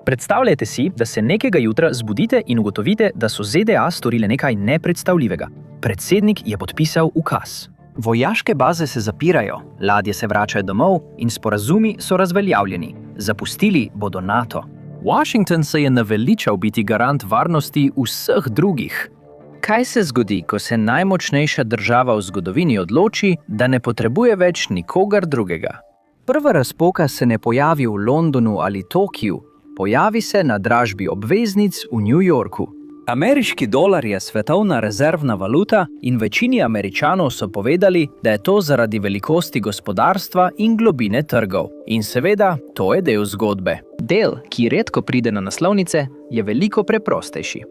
Predstavljajte si, da se nekega jutra zbudite in ugotovite, da so ZDA storile nekaj nepredstavljivega. Predsednik je podpisal ukaz. Vojaške baze se zapirajo, ladje se vračajo domov in sporazumi so razveljavljeni. Zapustili bodo NATO. Washington se je naveličal biti garant varnosti vseh drugih. Kaj se zgodi, ko se najmočnejša država v zgodovini odloči, da ne potrebuje več nikogar drugega? Prva razpoka se ne pojavi v Londonu ali Tokiu, pojavi se na dražbi obveznic v New Yorku. Ameriški dolar je svetovna rezervna valuta in večini Američanov so povedali, da je to zaradi velikosti gospodarstva in globine trgov. In seveda, to je del zgodbe. Del, ki redko pride na naslovnice, je veliko preprostejši.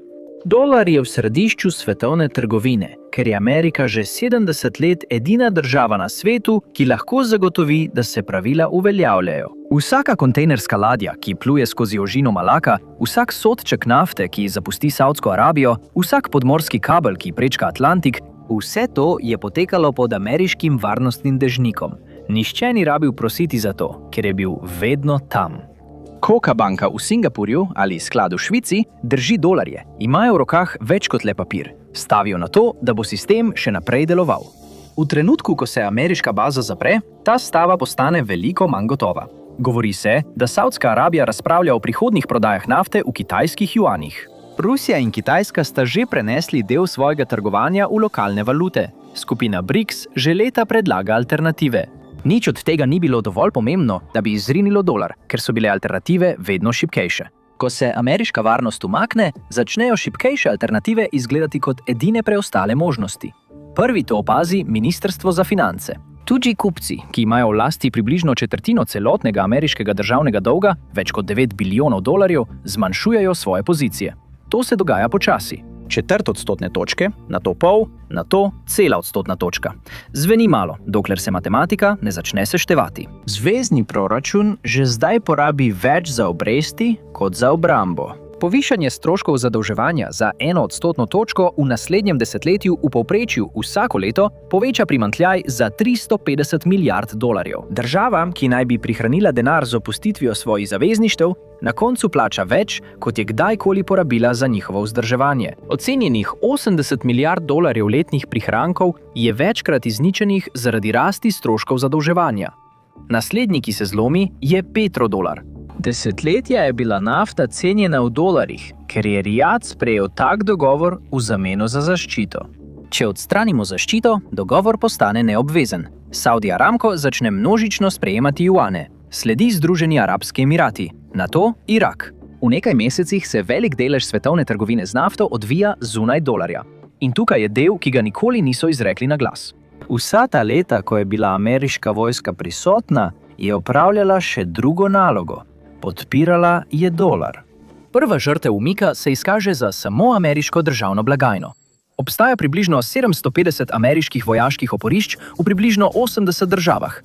Dolar je v središču svetovne trgovine, ker je Amerika že 70 let edina država na svetu, ki lahko zagotovi, da se pravila uveljavljajo. Vsaka kontejnerska ladja, ki pluje skozi ožino Malaka, vsak sodček nafte, ki zapusti Saudsko Arabijo, vsak podmorski kabel, ki prečka Atlantik, vse to je potekalo pod ameriškim varnostnim dežnikom. Nihče ni rabil prositi za to, ker je bil vedno tam. Coca banka v Singapurju ali sklad v Švici drži dolarje, imajo v rokah več kot le papir. Stavijo na to, da bo sistem še naprej deloval. V trenutku, ko se ameriška baza zapre, ta stava postane veliko manj gotova. Govori se, da Saudska Arabija razpravlja o prihodnjih prodajah nafte v kitajskih juanih. Rusija in Kitajska sta že prenesli del svojega trgovanja v lokalne valute. Skupina BRICS že leta predlaga alternative. Nič od tega ni bilo dovolj pomembno, da bi izrinilo dolar, ker so bile alternative vedno šibkejše. Ko se ameriška varnost umakne, začnejo šibkejše alternative izgledati kot edine preostale možnosti. Prvi to opazi Ministrstvo za finance. Tudi kupci, ki imajo v lasti približno četrtino celotnega ameriškega državnega dolga, več kot 9 bilijonov dolarjev, zmanjšujejo svoje pozicije. To se dogaja počasi. 1/4 odstotne točke, nato pol, nato 1,5 odstotna točka. Zveni malo, dokler se matematika ne začne seštevati. Zvezni proračun že zdaj porabi več za obresti kot za obrambo. Povišanje stroškov zadolževanja za 1 odstotno točko v naslednjem desetletju v povprečju vsako leto poveča primanjkljaj za 350 milijard dolarjev. Država, ki naj bi prihranila denar z opustitvijo svojih zavezništev, na koncu plača več, kot je kdajkoli porabila za njihovo vzdrževanje. Ocenjenih 80 milijard dolarjev letnih prihrankov je večkrat izničenih zaradi rasti stroškov zadolževanja. Naslednji, ki se zlomi, je petrodolar. Desetletja je bila nafta cenjena v dolarjih, ker je Rijad sprejel tak dogovor v zameno za zaščito. Če odstranimo zaščito, dogovor postane neobvezen. Saudi Aramco začne množično sprejemati juane. Sledi Združeni Arabski Emirati, nato Irak. V nekaj mesecih se velik delež svetovne trgovine z nafto odvija zunaj dolarja. In tukaj je del, ki ga nikoli niso izrekli na glas. Vsa ta leta, ko je bila ameriška vojska prisotna, je opravljala še drugo nalogo. Podpirala je dolar. Prva žrtev umika se izkaže za samo ameriško državno blagajno. Obstaja približno 750 ameriških vojaških oporišč v približno 80 državah.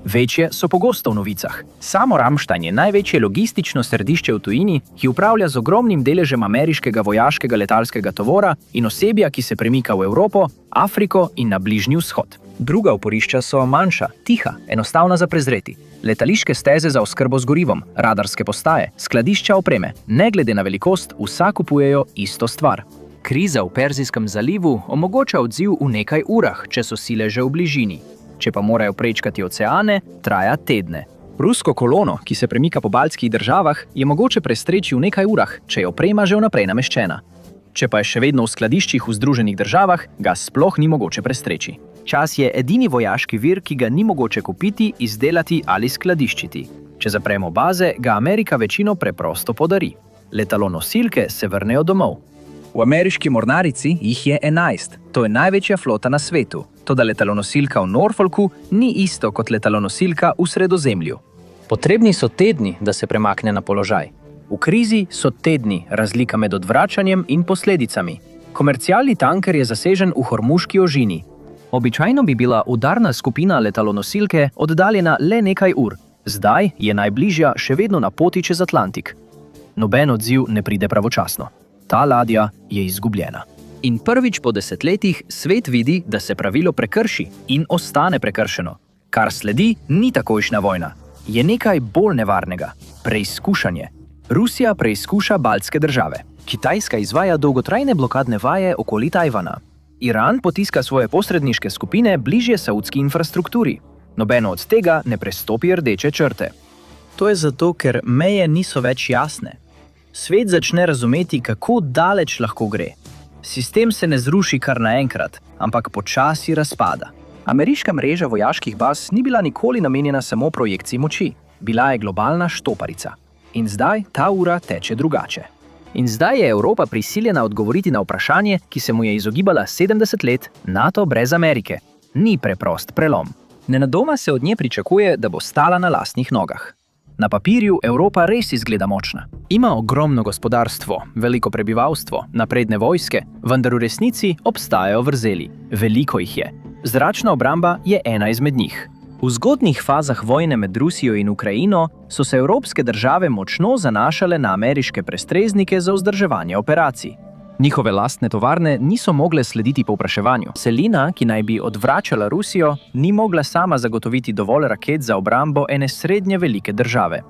Večje so pogosto v novicah. Samo Ramstein je največje logistično središče v tujini, ki upravlja z ogromnim deležem ameriškega vojaškega letalskega tovora in osebja, ki se premika v Evropo, Afriko in na Bližnji vzhod. Druga oporišča so manjša, tiha, enostavna za prezreti. Letališke steze za oskrbo z gorivom, radarske postaje, skladišča opreme. Ne glede na velikost, vsa kupujejo isto stvar. Kriza v Perzijskem zalivu omogoča odziv v nekaj urah, če so sile že v bližini. Če pa morajo prečkati oceane, traja tedne. Rusko kolono, ki se premika po baltskih državah, je mogoče prestreči v nekaj urah, če je oprema že vnaprej nameščena. Če pa je še vedno v skladiščih v Združenih državah, ga sploh ni mogoče prestreči. Čas je edini vojaški vir, ki ga ni mogoče kupiti, izdelati ali skladiščiti. Če zapremo baze, ga Amerika večino preprosto podari. Letalonosilke se vrnejo domov. V ameriški mornarici jih je 11. To je največja flota na svetu. Toda letalonosilka v Norfolku ni isto kot letalonosilka v Sredozemlju. Potrebni so tedni, da se premakne na položaj. V krizi so tedni, razlika med odvračanjem in posledicami. Komercialni tanker je zasežen v Hormuški ožini. Običajno bi bila udarna skupina letalonosilke oddaljena le nekaj ur. Zdaj je najbližja še vedno na poti čez Atlantik. Noben odziv ne pride pravočasno. Ta ladja je izgubljena. In prvič po desetletjih svet vidi, da se pravilo prekrši in ostane prekršeno. Kar sledi, ni takojšnja vojna. Je nekaj bolj nevarnega – preizkušanje. Rusija preizkuša baltske države. Kitajska izvaja dolgotrajne blokadne vaje okoli Tajvana. Iran potiska svoje posredniške skupine bližje saudski infrastrukturi. Nobeno od tega ne prestopi rdeče črte. To je zato, ker meje niso več jasne. Svet začne razumeti, kako daleč lahko gre. Sistem se ne zruši kar naenkrat, ampak počasi razpada. Ameriška mreža vojaških baz ni bila nikoli namenjena samo projekciji moči. Bila je globalna štoparica. In zdaj ta ura teče drugače. In zdaj je Evropa prisiljena odgovoriti na vprašanje, ki se mu je izogibala 70 let, NATO brez Amerike. Ni preprost prelom. Nenadoma se od nje pričakuje, da bo stala na lastnih nogah. Na papirju Evropa res izgleda močna. Ima ogromno gospodarstvo, veliko prebivalstvo, napredne vojske, vendar v resnici obstajajo vrzeli. Veliko jih je. Zračna obramba je ena izmed njih. V zgodnjih fazah vojne med Rusijo in Ukrajino so se evropske države močno zanašale na ameriške prestreznike za vzdrževanje operacij. Njihove lastne tovarne niso mogle slediti povpraševanju. Selina, ki naj bi odvračala Rusijo, ni mogla sama zagotoviti dovolj raket za obrambo ene srednje velike države.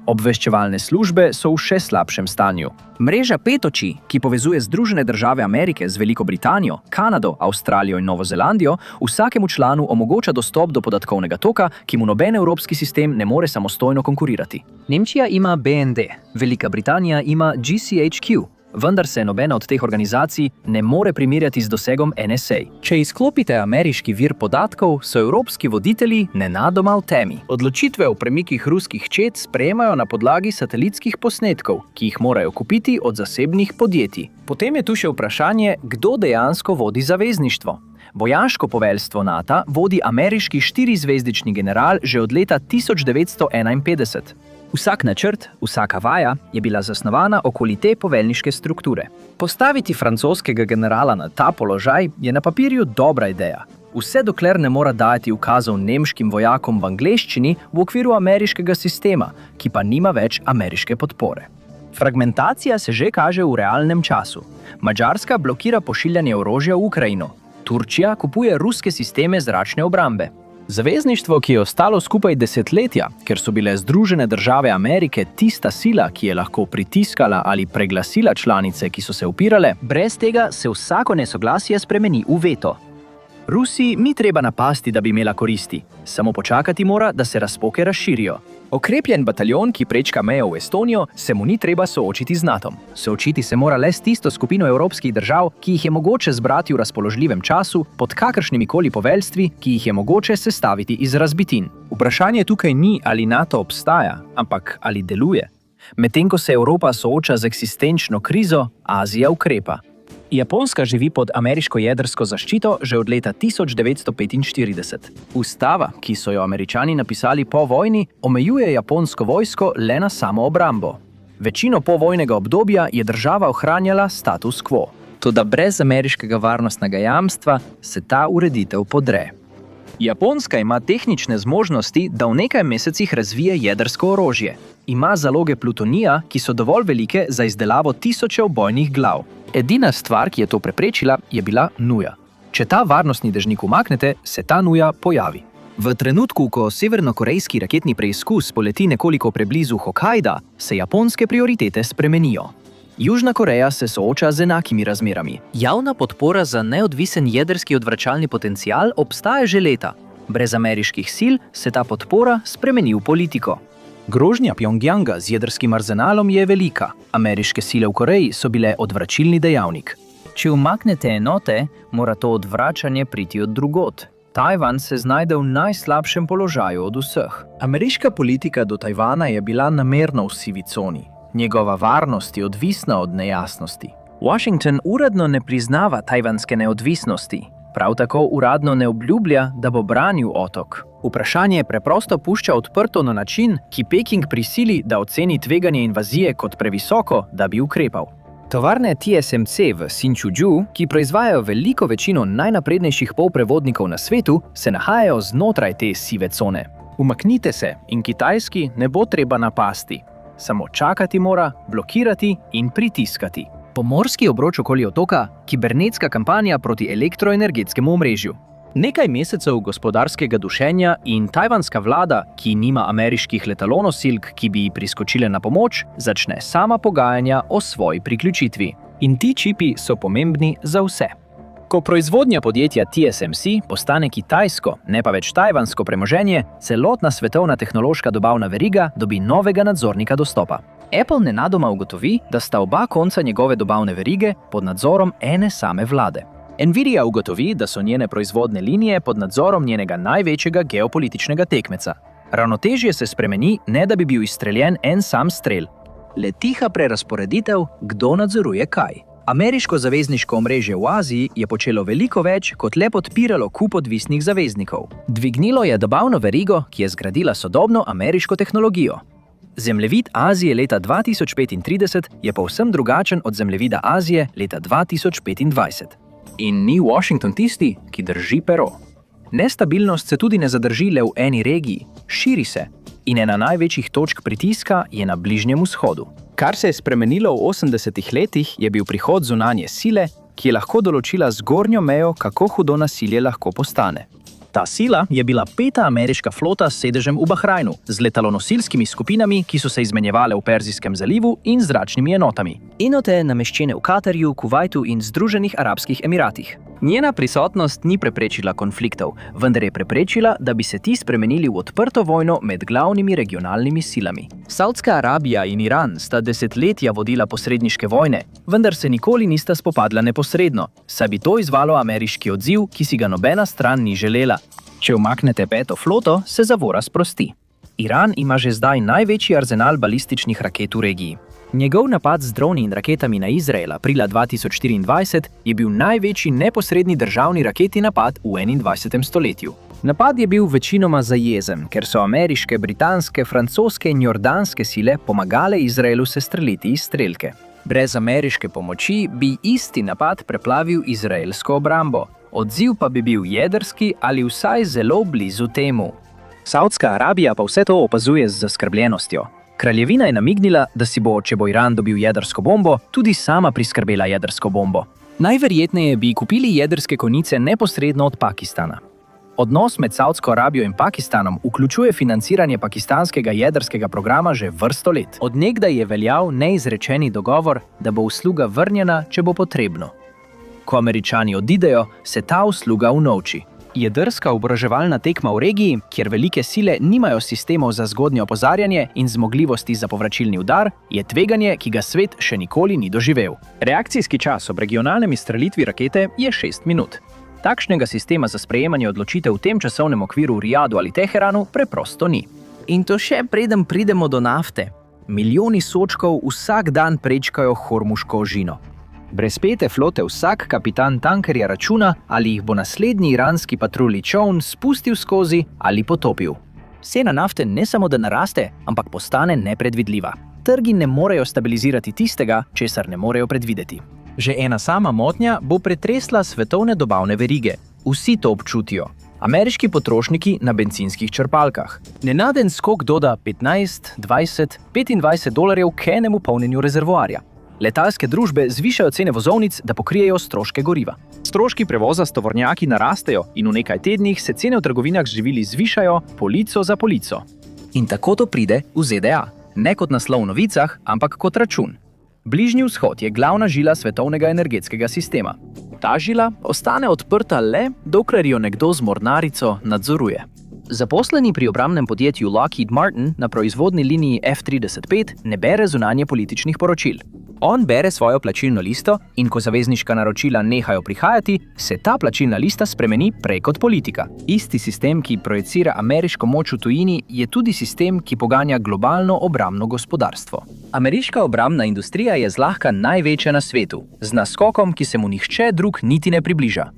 Obveščevalne službe so v še slabšem stanju. Mreža Pet oči, ki povezuje Združene države Amerike z Veliko Britanijo, Kanado, Avstralijo in Novo Zelandijo, vsakemu članu omogoča dostop do podatkovnega toka, ki mu noben evropski sistem ne more samostojno konkurirati. Nemčija ima BND, Velika Britanija ima GCHQ, vendar se nobena od teh organizacij ne more primerjati z dosegom NSA. Če izklopite ameriški vir podatkov, so evropski voditelji nenadoma v temi. Odločitve o premikih ruskih čet sprejemajo na podlagi satelitskih posnetkov, ki jih morajo kupiti od zasebnih podjetij. Potem je tu še vprašanje, kdo dejansko vodi zavezništvo. Vojaško poveljstvo NATO vodi ameriški 4-zvezdični general že od leta 1951. Vsak načrt, vsaka vaja je bila zasnovana okoli te poveljniške strukture. Postaviti francoskega generala na ta položaj je na papirju dobra ideja. Vse dokler ne mora dajati ukazov nemškim vojakom v angleščini v okviru ameriškega sistema, ki pa nima več ameriške podpore. Fragmentacija se že kaže v realnem času. Madžarska blokira pošiljanje orožja v Ukrajino. Turčija kupuje ruske sisteme zračne obrambe. Zavezništvo, ki je ostalo skupaj desetletja, ker so bile Združene države Amerike tista sila, ki je lahko pritiskala ali preglasila članice, ki so se upirale, brez tega se vsako nesoglasje spremeni v veto. Rusiji ni treba napasti, da bi imela koristi, samo počakati mora, da se razpoke razširijo. Okrepljen bataljon, ki prečka mejo v Estonijo, se mu ni treba soočiti z NATO-om. Soočiti se mora le s tisto skupino evropskih držav, ki jih je mogoče zbrati v razpoložljivem času pod kakršnimi koli poveljstvi, ki jih je mogoče sestaviti iz razbitin. Vprašanje tukaj ni, ali NATO obstaja, ampak ali deluje. Medtem ko se Evropa sooča z eksistenčno krizo, Azija ukrepa. Japonska živi pod ameriško jedrsko zaščito že od leta 1945. Ustava, ki so jo Američani napisali po vojni, omejuje japonsko vojsko le na samoobrambo. Večino povojnega obdobja je država ohranjala status quo. Toda brez ameriškega varnostnega jamstva se ta ureditev podre. Japonska ima tehnične zmožnosti, da v nekaj mesecih razvije jedrsko orožje. Ima zaloge plutonija, ki so dovolj velike za izdelavo tisočev bojnih glav. Edina stvar, ki je to preprečila, je bila nuja. Če ta varnostni dežnik umaknete, se ta nuja pojavi. V trenutku, ko severnokorejski raketni preizkus poleti nekoliko preblizu Hokkaida, se japonske prioritete spremenijo. Južna Koreja se sooča z enakimi razmerami. Javna podpora za neodvisen jedrski odvračalni potencial obstaja že leta. Brez ameriških sil se ta podpora spremeni v politiko. Grožnja Pjongjanga z jedrskim arzenalom je velika. Ameriške sile v Koreji so bile odvračilni dejavnik. Če umaknete enote, mora to odvračanje priti od drugod. Tajvan se znajde v najslabšem položaju od vseh. Ameriška politika do Tajvana je bila namerno v sivi coni. Njegova varnost je odvisna od nejasnosti. Washington uradno ne priznava tajvanske neodvisnosti. Prav tako uradno ne obljublja, da bo branil otok. Vprašanje preprosto pušča odprto na način, ki Peking prisili, da oceni tveganje invazije kot previsoko, da bi ukrepal. Tovarne TSMC v Hsinchu-ju, ki proizvajajo veliko večino najnaprednejših polprevodnikov na svetu, se nahajajo znotraj te sive cone. Umaknite se in Kitajski ne bo treba napasti. Samo čakati mora, blokirati in pritiskati. Pomorski obroč okoli otoka, kibernetska kampanja proti elektroenergetskemu omrežju. Nekaj mesecev gospodarskega dušenja in tajvanska vlada, ki nima ameriških letalonosilk, ki bi ji priskočile na pomoč, začne sama pogajanja o svoji priključitvi. In ti čipi so pomembni za vse. Ko proizvodnja podjetja TSMC postane kitajsko, ne pa več tajvansko premoženje, celotna svetovna tehnološka dobavna veriga dobi novega nadzornika dostopa. Apple nenadoma ugotovi, da sta oba konca njegove dobavne verige pod nadzorom ene same vlade. Nvidia ugotovi, da so njene proizvodne linije pod nadzorom njenega največjega geopolitičnega tekmeca. Ravnotežje se spremeni, ne da bi bil izstreljen en sam strel. Le tiha prerazporeditev, kdo nadzoruje kaj. Ameriško zavezniško omrežje v Aziji je počelo veliko več, kot le podpiralo kup odvisnih zaveznikov. Dvignilo je dobavno verigo, ki je zgradila sodobno ameriško tehnologijo. Zemljevid Azije leta 2035 je povsem drugačen od zemljevida Azije leta 2025. In ni Washington tisti, ki drži pero. Nestabilnost se tudi ne zadrži le v eni regiji, širi se. In ena največjih točk pritiska je na Bližnjem vzhodu. Kar se je spremenilo v 80-ih letih, je bil prihod zunanje sile, ki je lahko določila zgornjo mejo, kako hudo nasilje lahko postane. Ta sila je bila 5. ameriška flota s sedežem v Bahrajnu, z letalonosilskimi skupinami, ki so se izmenjevale v Perzijskem zalivu in zračnimi enotami. Enote nameščene v Katarju, Kuvajtu in Združenih arabskih emiratih. Njena prisotnost ni preprečila konfliktov, vendar je preprečila, da bi se ti spremenili v odprto vojno med glavnimi regionalnimi silami. Saudska Arabija in Iran sta desetletja vodila posredniške vojne, vendar se nikoli nista spopadla neposredno, saj bi to izvalo ameriški odziv, ki si ga nobena stran ni želela. Če umaknete 5. floto, se zavora sprosti. Iran ima že zdaj največji arzenal balističnih raket v regiji. Njegov napad z droni in raketami na Izrael aprila 2024 je bil največji neposredni državni raketni napad v 21. stoletju. Napad je bil večinoma zajezen, ker so ameriške, britanske, francoske in jordanske sile pomagale Izraelu sestreliti iz strelke. Brez ameriške pomoči bi isti napad preplavil izraelsko obrambo. Odziv pa bi bil jedrski ali vsaj zelo blizu temu. Saudska Arabija pa vse to opazuje z zaskrbljenostjo. Kraljevina je namignila, da si bo, če bo Iran dobil jedrsko bombo, tudi sama priskrbela jedrsko bombo. Najverjetneje bi kupili jedrske konice neposredno od Pakistana. Odnos med Saudsko Arabijo in Pakistanom vključuje financiranje pakistanskega jedrskega programa že vrsto let. Od nekdaj je veljal neizrečeni dogovor, da bo usluga vrnjena, če bo potrebno. Ko Američani odidejo, se ta usluga unovči. Jedrska oboroževalna tekma v regiji, kjer velike sile nimajo sistemov za zgodnje opozarjanje in zmogljivosti za povračilni udar, je tveganje, ki ga svet še nikoli ni doživel. Reakcijski čas ob regionalnem izstrelitvi rakete je 6 minut. Takšnega sistema za sprejemanje odločitev v tem časovnem okviru v Rijadu ali Teheranu preprosto ni. In to še preden pridemo do nafte. Milijoni sodčkov vsak dan prečkajo Hormuško ožino. Brez 5. flote vsak kapitan tankerja računa, ali jih bo naslednji iranski patrulji čoln spustil skozi ali potopil. Cena nafte ne samo da naraste, ampak postane nepredvidljiva. Trgi ne morejo stabilizirati tistega, česar ne morejo predvideti. Že ena sama motnja bo pretresla svetovne dobavne verige. Vsi to občutijo. Ameriški potrošniki na bencinskih črpalkah. Nenaden skok doda 15, 20, 25 dolarjev k enemu polnjenju rezervoarja. Letalske družbe zvišajo cene vozovnic, da pokrijejo stroške goriva. Stroški prevoza s tovornjaki narastejo in v nekaj tednih se cene v trgovinah z živili zvišajo polico za polico. In tako to pride v ZDA. Ne kot naslov v novicah, ampak kot račun. Bližnji vzhod je glavna žila svetovnega energetskega sistema. Ta žila ostane odprta le, dokler jo nekdo z mornarico nadzoruje. Zaposleni pri obrambnem podjetju Lockheed Martin na proizvodni liniji F-35 ne bere zunanje političnih poročil. On bere svojo plačilno listo in ko zavezniška naročila nehajo prihajati, se ta plačilna lista spremeni prej kot politika. Isti sistem, ki projicira ameriško moč v tujini, je tudi sistem, ki poganja globalno obrambno gospodarstvo. Ameriška obrambna industrija je zlahka največja na svetu, z naskokom, ki se mu nihče drug niti ne približa.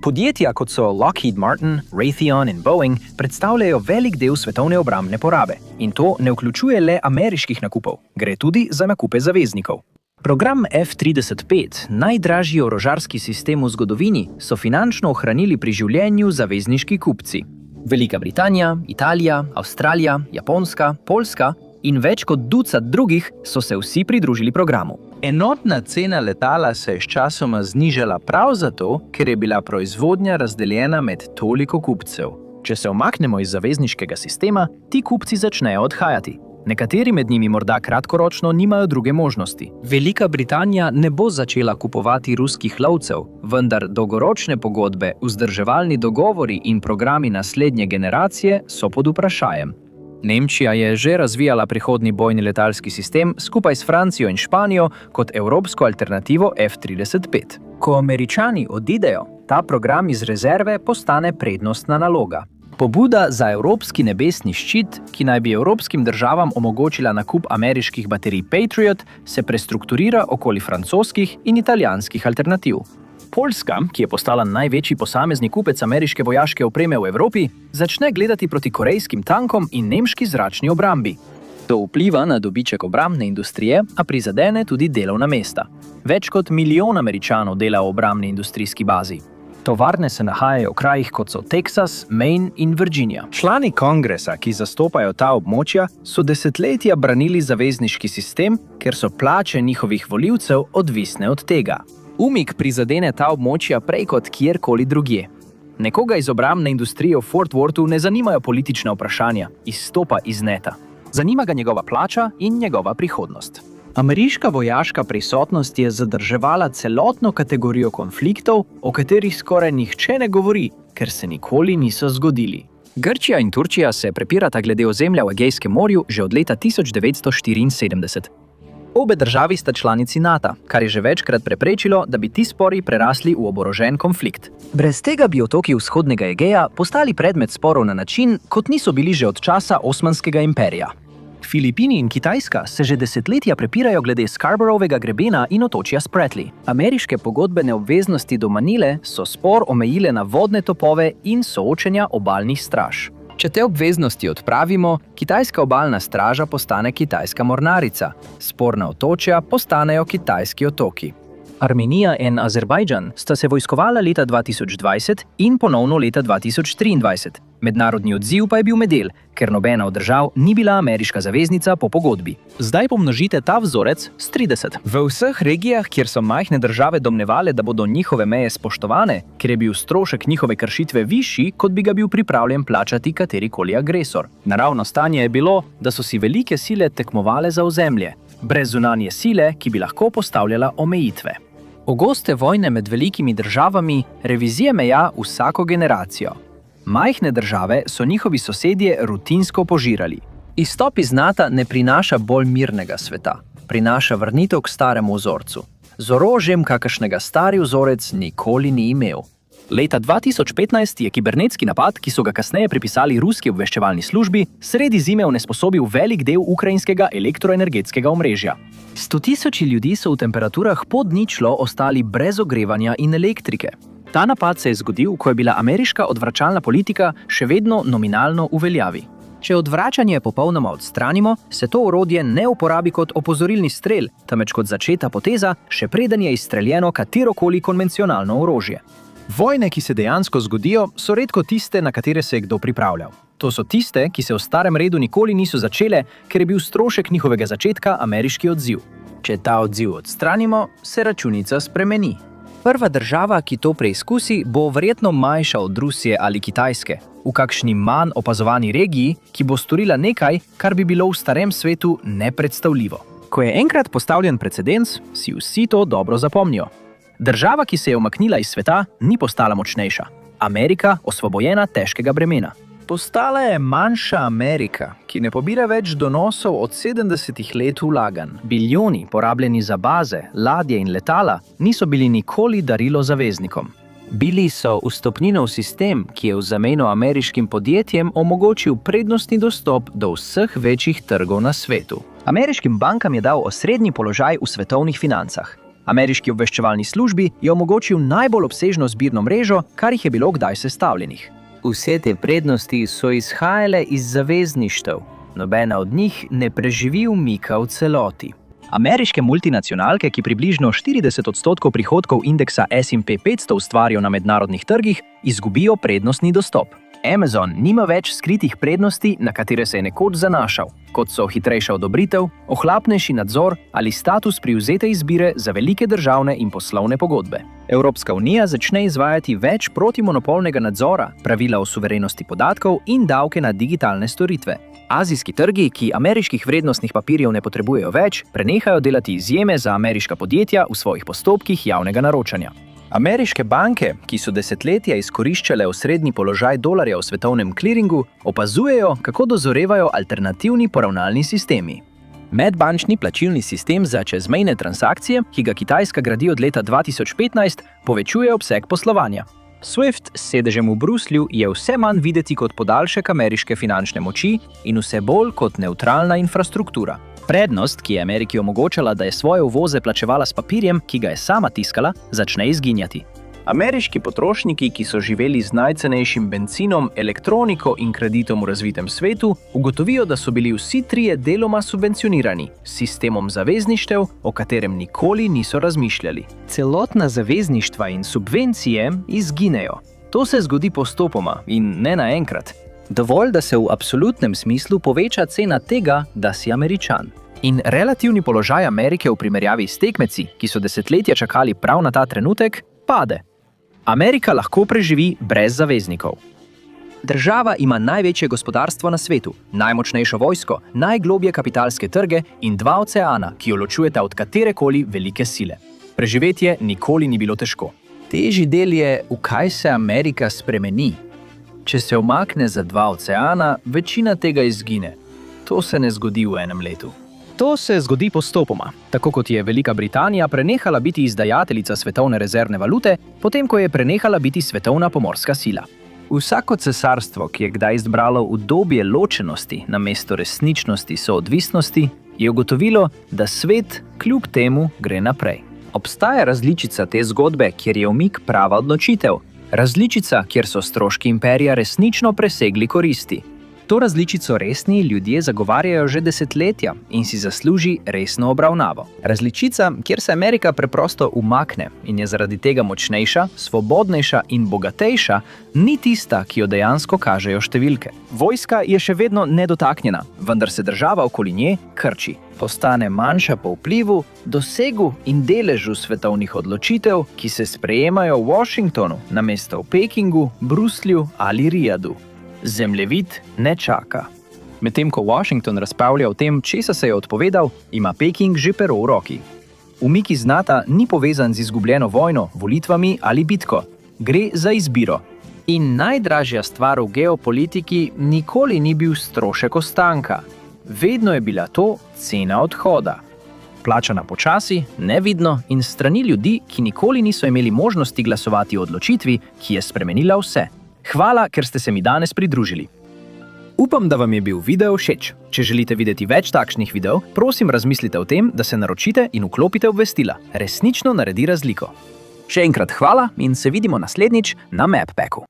Podjetja, kot so Lockheed Martin, Raytheon in Boeing, predstavljajo velik del svetovne obrambne porabe. In to ne vključuje le ameriških nakupov, gre tudi za nakupe zaveznikov. Program F-35, najdražji orožarski sistem v zgodovini, so finančno ohranili pri življenju zavezniški kupci. Velika Britanija, Italija, Avstralija, Japonska, Poljska in več kot ducat drugih so se vsi pridružili programu. Enotna cena letala se je sčasoma znižala prav zato, ker je bila proizvodnja razdeljena med toliko kupcev. Če se umaknemo iz zavezniškega sistema, ti kupci začnejo odhajati. Nekateri med njimi morda kratkoročno nimajo druge možnosti. Velika Britanija ne bo začela kupovati ruskih lovcev, vendar dolgoročne pogodbe, vzdrževalni dogovori in programi naslednje generacije so pod vprašajem. Nemčija je že razvijala prihodnji bojni letalski sistem skupaj s Francijo in Španijo kot evropsko alternativo F-35. Ko Američani odidejo, ta program iz rezerve postane prednostna naloga. Pobuda za evropski nebesni ščit, ki naj bi evropskim državam omogočila nakup ameriških baterij Patriot, se prestrukturira okoli francoskih in italijanskih alternativ. Poljska, ki je postala največji posamezni kupec ameriške vojaške opreme v Evropi, začne gledati proti korejskim tankom in nemški zračni obrambi. To vpliva na dobiček obrambne industrije, a prizadene tudi delovna mesta. Več kot 1 milijon Američanov dela v obrambni industrijski bazi. Tovarne se nahajajo v krajih kot so Teksas, Maine in Virginia. Člani kongresa, ki zastopajo ta območja, so desetletja branili zavezniški sistem, ker so plače njihovih volivcev odvisne od tega. Umik prizadene ta območja prej kot kjerkoli drugje. Nekoga iz obrambne industrije v Fort Worthu ne zanimajo politična vprašanja, izstopa iz neta. Zanima ga njegova plača in njegova prihodnost. Ameriška vojaška prisotnost je zadrževala celotno kategorijo konfliktov, o katerih skoraj nihče ne govori, ker se nikoli niso zgodili. Grčija in Turčija se prepirata glede ozemlja v Egejskem morju že od leta 1974. Obe državi sta članici NATO, kar je že večkrat preprečilo, da bi ti spori prerasli v oborožen konflikt. Brez tega bi otoki vzhodnega Egeja postali predmet sporov na način, kot niso bili že od časa Osmanskega imperija. Filipini in Kitajska se že desetletja prepirajo glede Scarboroughvega grebena in otočja Spratly. Ameriške pogodbene obveznosti do Manile so spor omejile na vodne topove in soočenja obalnih straž. Če te obveznosti odpravimo, kitajska obalna straža postane kitajska mornarica, sporna otočja postanejo kitajski otoki. Armenija in Azerbajdžan sta se vojskovala leta 2020 in ponovno leta 2023. Mednarodni odziv pa je bil medel, ker nobena od držav ni bila ameriška zaveznica po pogodbi. Zdaj pomnožite ta vzorec s 30. V vseh regijah, kjer so majhne države domnevale, da bodo njihove meje spoštovane, ker je bil strošek njihove kršitve višji, kot bi ga bil pripravljen plačati katerikoli agresor. Naravno stanje je bilo, da so si velike sile tekmovale za ozemlje, brez zunanje sile, ki bi lahko postavljala omejitve. Pogoste vojne med velikimi državami, revizije meja vsako generacijo. Majhne države so njihovi sosedje rutinsko požirali. Izstop iz NATO ne prinaša bolj mirnega sveta, prinaša vrnitev k staremu vzorcu. Z orožjem, kakršnega stari vzorec nikoli ni imel. Leta 2015 je kibernetski napad, ki so ga kasneje pripisali ruski obveščevalni službi, sredi zime onesposobil velik del ukrajinskega elektroenergetskega omrežja. 100.000 ljudi so v temperaturah pod ničlo ostali brez ogrevanja in elektrike. Ta napad se je zgodil, ko je bila ameriška odvračalna politika še vedno nominalno v veljavi. Če odvračanje popolnoma odstranimo, se to orodje ne uporabi kot opozorilni strel, temveč kot začeta poteza, še preden je izstreljeno katerokoli konvencionalno orožje. Vojne, ki se dejansko zgodijo, so redko tiste, na katere se je kdo pripravljal. To so tiste, ki se v starem redu nikoli niso začele, ker je bil strošek njihovega začetka ameriški odziv. Če ta odziv odstranimo, se računica spremeni. Prva država, ki to preizkusi, bo verjetno manjša od Rusije ali Kitajske, v kakšni manj opazovani regiji, ki bo storila nekaj, kar bi bilo v starem svetu nepredstavljivo. Ko je enkrat postavljen precedens, si vsi to dobro zapomnijo. Država, ki se je umaknila iz sveta, ni postala močnejša. Amerika, osvobojena težkega bremena. Postala je manjša Amerika, ki ne pobira več donosov od 70 let vlaganj. Bilijoni, porabljeni za baze, ladje in letala, niso bili nikoli darilo zaveznikom. Bili so vstopnino v sistem, ki je v zameno ameriškim podjetjem omogočil prednostni dostop do vseh večjih trgov na svetu. Ameriškim bankam je dal osrednji položaj v svetovnih financah. Ameriški obveščevalni službi je omogočil najbolj obsežno zbirno mrežo, kar jih je bilo kdaj sestavljenih. Vse te prednosti so izhajale iz zavezništev. Nobena od njih ne preživi umika v celoti. Ameriške multinacionalke, ki približno 40% prihodkov indeksa S&P 500 ustvarijo na mednarodnih trgih, izgubijo prednostni dostop. Amazon nima več skritih prednosti, na katere se je nekoč zanašal, kot so hitrejša odobritev, ohlapnejši nadzor ali status privzete izbire za velike državne in poslovne pogodbe. Evropska unija začne izvajati več protimonopolnega nadzora, pravila o suverenosti podatkov in davke na digitalne storitve. Azijski trgi, ki ameriških vrednostnih papirjev ne potrebujejo več, prenehajo delati izjeme za ameriška podjetja v svojih postopkih javnega naročanja. Ameriške banke, ki so desetletja izkoriščale osrednji položaj dolarja v svetovnem kliringu, opazujejo, kako dozorevajo alternativni poravnalni sistemi. Medbančni plačilni sistem za čezmejne transakcije, ki ga Kitajska gradi od leta 2015, povečuje obseg poslovanja. SWIFT s sedežem v Bruslju je vse manj videti kot podaljšek ameriške finančne moči in vse bolj kot nevtralna infrastruktura. Prednost, ki je Ameriki omogočala, da je svoje uvoze plačevala s papirjem, ki ga je sama tiskala, začne izginjati. Ameriški potrošniki, ki so živeli z najcenejšim bencinom, elektroniko in kreditom v razvitem svetu, ugotovijo, da so bili vsi trije deloma subvencionirani s sistemom zavezništev, o katerem nikoli niso razmišljali. Celotna zavezništva in subvencije izginejo. To se zgodi postopoma in ne naenkrat. Dovolj, da se v absolutnem smislu poveča cena tega, da si Američan. In relativni položaj Amerike v primerjavi s tekmeci, ki so desetletja čakali prav na ta trenutek, pade. Amerika lahko preživi brez zaveznikov. Država ima največje gospodarstvo na svetu, najmočnejšo vojsko, najglobje kapitalske trge in dva oceana, ki jo ločujeta od katerekoli velike sile. Preživetje nikoli ni bilo težko. Težji del je, v kaj se Amerika spremeni. Če se umakne za dva oceana, večina tega izgine. To se ne zgodi v enem letu. To se zgodi postopoma, tako kot je Velika Britanija prenehala biti izdajateljica svetovne rezervne valute, potem ko je prenehala biti svetovna pomorska sila. Vsako cesarstvo, ki je kdaj izbralo udobje ločenosti namesto resničnosti soodvisnosti, je ugotovilo, da svet kljub temu gre naprej. Obstaja različica te zgodbe, kjer je umik prava odločitev. Različica, kjer so stroški imperija resnično presegli koristi. To različico resni ljudje zagovarjajo že desetletja in si zasluži resno obravnavo. Različica, kjer se Amerika preprosto umakne in je zaradi tega močnejša, svobodnejša in bogatejša, ni tista, ki jo dejansko kažejo številke. Vojska je še vedno nedotaknjena, vendar se država okoli nje krči. Postane manjša po vplivu, dosegu in deležu svetovnih odločitev, ki se sprejemajo v Washingtonu namesto v Pekingu, Bruslju ali Rijadu. Zemljevid ne čaka. Medtem ko Washington razpravlja o tem, česa se je odpovedal, ima Peking že pero v roki. Umik iz NATO ni povezan z izgubljeno vojno, volitvami ali bitko. Gre za izbiro. In najdražja stvar v geopolitiki nikoli ni bil strošek ostanka. Vedno je bila to cena odhoda. Plačana počasi, nevidno in s strani ljudi, ki nikoli niso imeli možnosti glasovati o odločitvi, ki je spremenila vse. Hvala, ker ste se mi danes pridružili. Upam, da vam je bil video všeč. Če želite videti več takšnih videov, prosim razmislite o tem, da se naročite in vklopite obvestila. Resnično naredi razliko. Še enkrat hvala in se vidimo naslednjič na MapPacku.